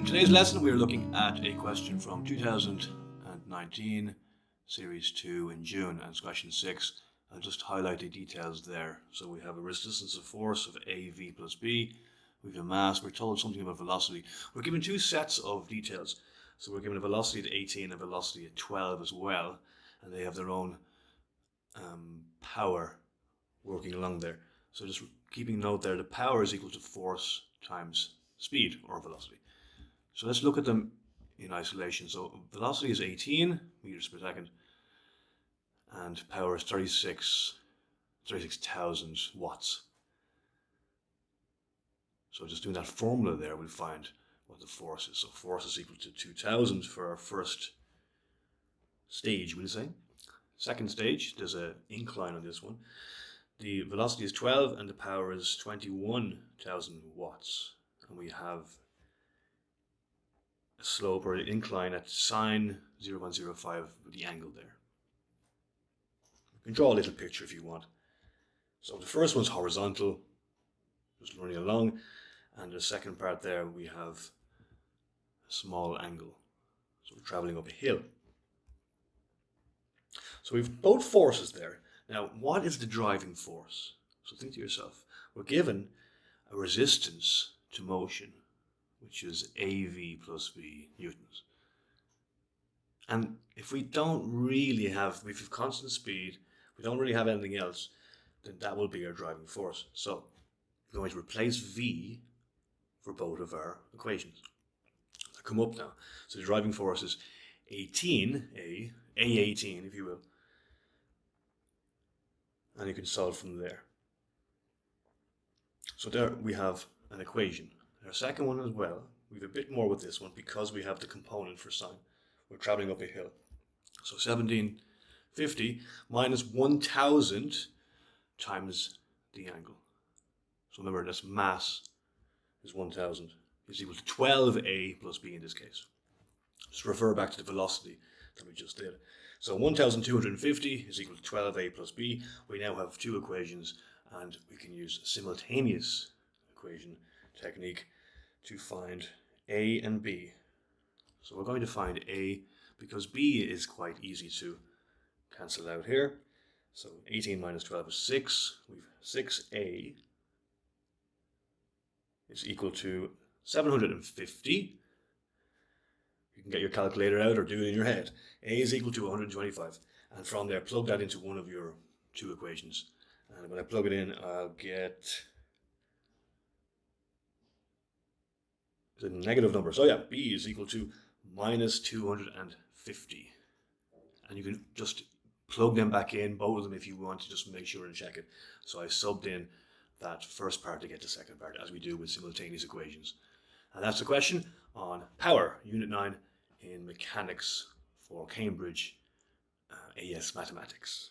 today's lesson we are looking at a question from 2019, Series 2 in June, and it's question 6. I'll just highlight the details there. So we have a resistance of force of AV plus B. We have a mass. We're told something about velocity. We're given two sets of details. So we're given a velocity at 18 and a velocity at 12 as well, and they have their own power working along there. So just keeping note there, the power is equal to force times speed or velocity. So let's look at them in isolation. So velocity is 18 meters per second and power is 36,000 watts. So just doing that formula there, we'll find what the force is. So force is equal to 2,000 for our first stage, we'll say. Second stage, there's an incline on this one. The velocity is 12 and the power is 21,000 watts. And we have a slope or an incline at sine 0.05 with the angle there. You can draw a little picture if you want. So the first one's horizontal, just running along, and the second part there we have a small angle. So we're traveling up a hill. So we've both forces there. Now, what is the driving force? So think to yourself, we're given a resistance to motion, which is AV plus B newtons. And if we don't really have, if we have constant speed, we don't really have anything else, then that will be our driving force. So we're going to replace V for both of our equations. They come up now. So the driving force is 18, A18 if you will. And you can solve from there. So there we have an equation. Our second one as well, we have a bit more with this one because we have the component for sine. We're traveling up a hill. So 1750 minus 1000 times the angle. So remember, this mass is 1000 is equal to 12a plus b in this case. Just refer back to the velocity that we just did. So 1250 is equal to 12a plus b. We now have two equations and we can use a simultaneous equation technique to find a and b. So we're going to find a because b is quite easy to cancel out here. So 18 minus 12 is 6. We've 6a is equal to 750. You can get your calculator out or do it in your head. A is equal to 125. And from there, plug that into one of your two equations. And when I plug it in, I'll get the negative number. So yeah, B is equal to minus 250. And you can just plug them back in, both of them, if you want to just make sure and check it. So I subbed in that first part to get the second part, as we do with simultaneous equations. And that's the question on power, Unit 9 in Mechanics for Cambridge AS Mathematics.